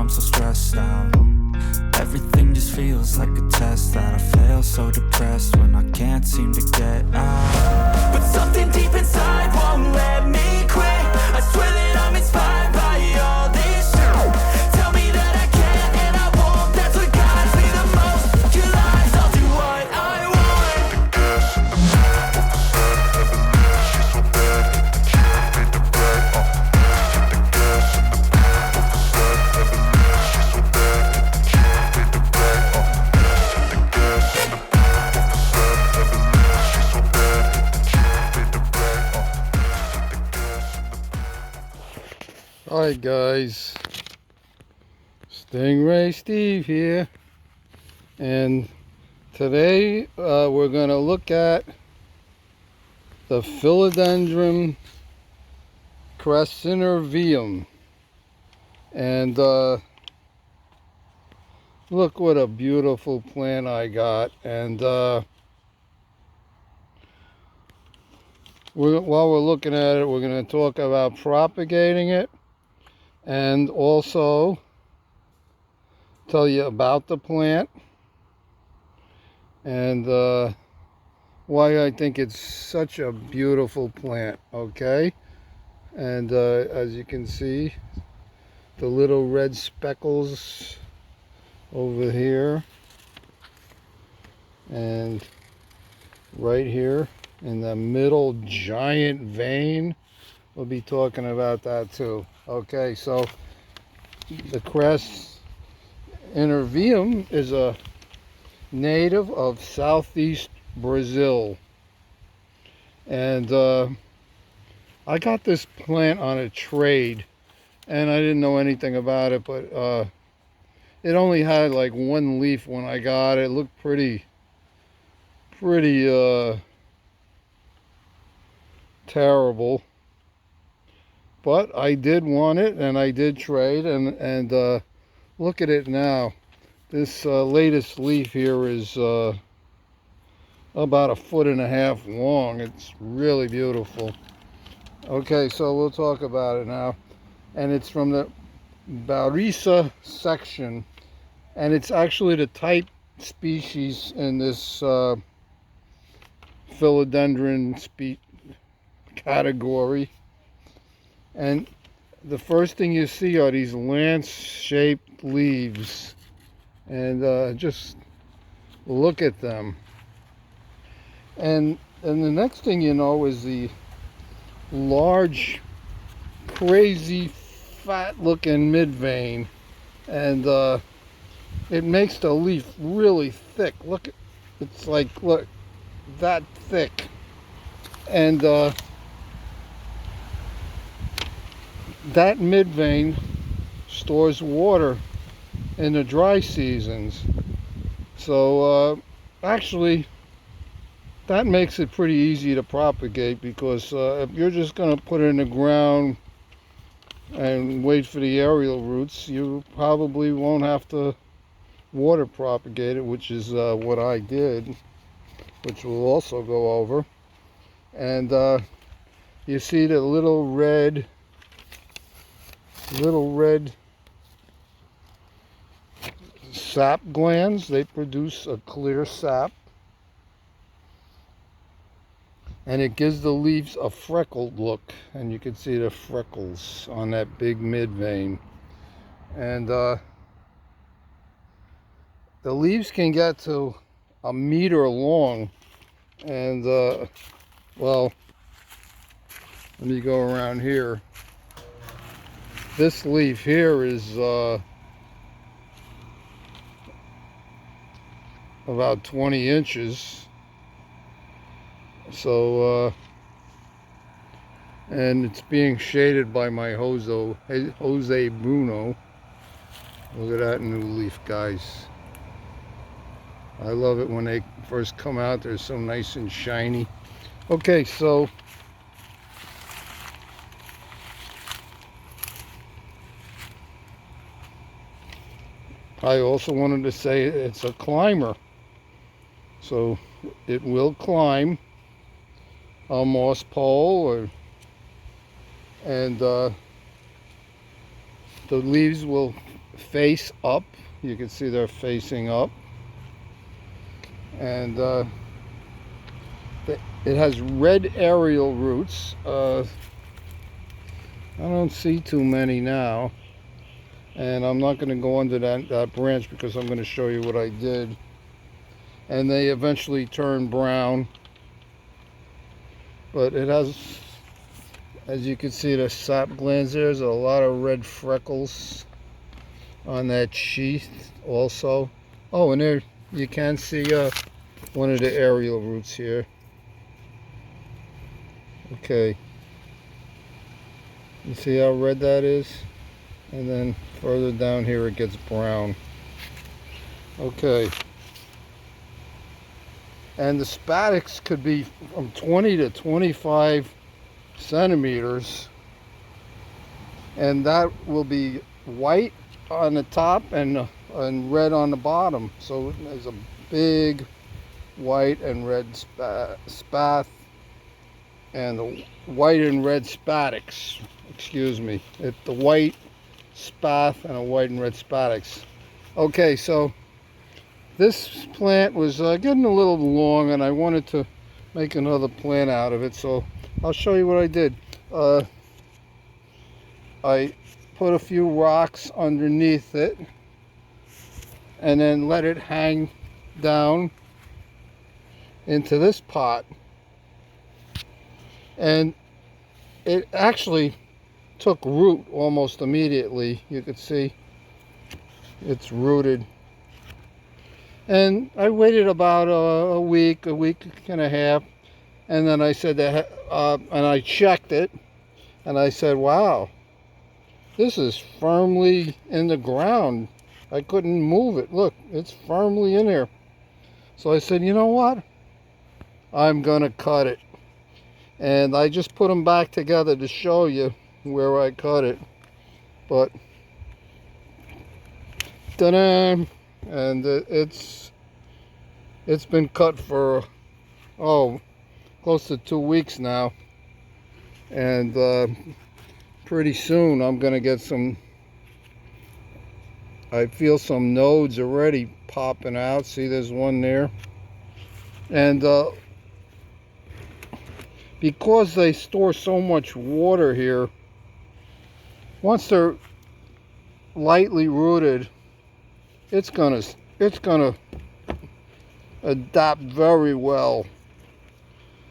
I'm so stressed out. Everything just feels like a test that I fail, so depressed when I can't seem to get out. But something deep inside won't let me quit. I swear that I'm inspired by all this shit. Tell me that I can't and I won't. That's what guides me the most. Your lies, I'll do what I want. Gas in the middle of the sun, never leave. She's so bad, can't fade the bright. Hit the gas in the middle of the sun, never leave. She's so bad, can't fade the bright. Hit the gas in the middle of the sun, never leave. She's so bad, can't fade the bright. Hit the gas in the. Hi guys, Stingray Steve here, and today we're going to look at the Philodendron Crassinervium, and look what a beautiful plant I got. And while we're looking at it, we're going to talk about propagating it, and also tell you about the plant and why I think it's such a beautiful plant. Okay, and as you can see, the little red speckles over here and right here in the middle giant vein. We'll be talking about that too. Okay, so the Crassinervium is a native of southeast Brazil, and I got this plant on a trade, and I didn't know anything about it, but it only had like one leaf when I got it. It looked pretty terrible. But I did want it, and I did trade, and look at it now. This latest leaf here is about 1.5 feet long. It's really beautiful. Okay, so we'll talk about it now. And it's from the Baurissa section, and it's actually the type species in this Philodendron category. And the first thing you see are these lance-shaped leaves, and just look at them. And the next thing you know is the large, crazy, fat-looking mid-vein, and it makes the leaf really thick. Look, it's like, look, that thick. And that mid-vein stores water in the dry seasons. So actually, that makes it pretty easy to propagate, because if you're just going to put it in the ground and wait for the aerial roots, you probably won't have to water propagate it, which is what I did, which we'll also go over. And you see the little red sap glands. They produce a clear sap, and it gives the leaves a freckled look, and you can see the freckles on that big mid vein. And the leaves can get to 1 meter long, and well, let me go around here. This leaf here is about 20 inches. So and it's being shaded by my Jose Bruno. Look at that new leaf, guys. I love it when they first come out. They're so nice and shiny. Okay, so I also wanted to say it's a climber. So it will climb a moss pole, and the leaves will face up. You can see they're facing up. And it has red aerial roots. I don't see too many now. And I'm not going to go under that branch because I'm going to show you what I did. And they eventually turn brown. But it has, as you can see, the sap glands, there's a lot of red freckles on that sheath also. Oh, and there you can see one of the aerial roots here. Okay. You see how red that is? And then further down here it gets brown. Okay. And the spadix could be from 20 to 25 centimeters. And that will be white on the top and red on the bottom. So there's a big white and red spath and the white and red spadix. Excuse me. It's the white spath and a white and red spadix. Okay, so this plant was getting a little long and I wanted to make another plant out of it, so I'll show you what I did. I put a few rocks underneath it and then let it hang down into this pot, and it actually took root almost immediately. You could see it's rooted. And I waited about a week and a half, and then I said that, and I checked it, and I said, wow, this is firmly in the ground. I couldn't move it. Look, it's firmly in there. So I said, you know what? I'm gonna cut it. And I just put them back together to show you where I cut it. But, ta-da! And it's been cut for close to 2 weeks now, and pretty soon I'm gonna get some. I feel some nodes already popping out. See, there's one there, and because they store so much water here, once they're lightly rooted, it's gonna adapt very well.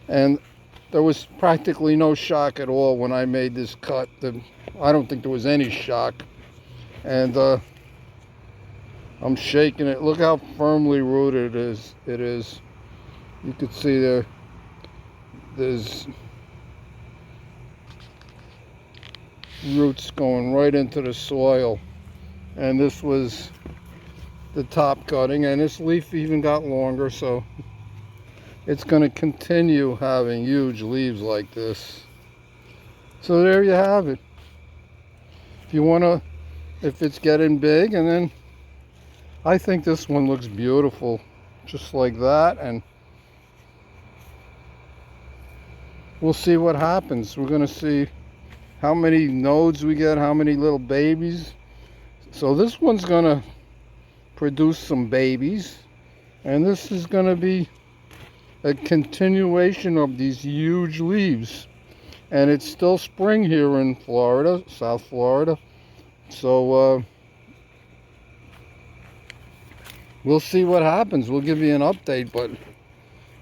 And there was practically no shock at all when I made this cut. I don't think there was any shock. And I'm shaking it. Look how firmly rooted it is. You could see there's roots going right into the soil. And this was the top cutting, and this leaf even got longer, so it's going to continue having huge leaves like this. So there you have it. If you want to, if it's getting big, and then I think this one looks beautiful just like that, and we'll see what happens. We're going to see how many nodes we get, how many little babies. So this one's going to produce some babies, and this is going to be a continuation of these huge leaves. And it's still spring here in Florida, South Florida, so we'll see what happens. We'll give you an update, but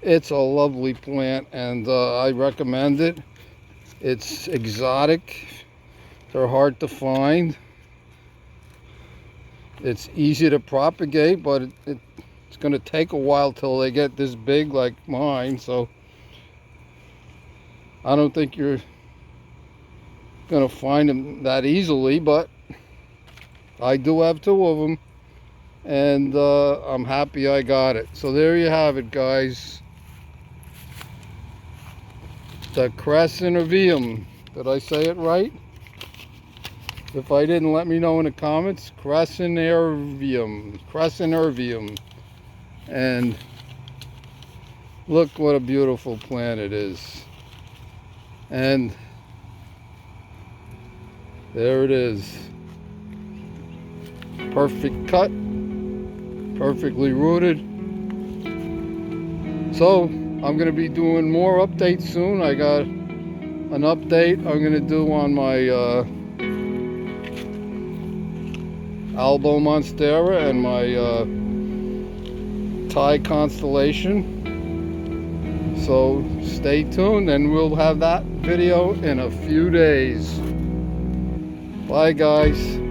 it's a lovely plant, and I recommend it. It's exotic. They're hard to find. It's easy to propagate, but it's going to take a while till they get this big like mine. So I don't think you're going to find them that easily, but I do have 2 of them, and I'm happy I got it. So there you have it, guys. The Crassinervium. Did I say it right? If I didn't, let me know in the comments. Crassinervium. And look what a beautiful plant it is. And there it is. perfect cut, perfectly rooted. So I'm going to be doing more updates soon. I got an update I'm going to do on my Albo Monstera and my Thai constellation. So stay tuned, and we'll have that video in a few days. Bye guys.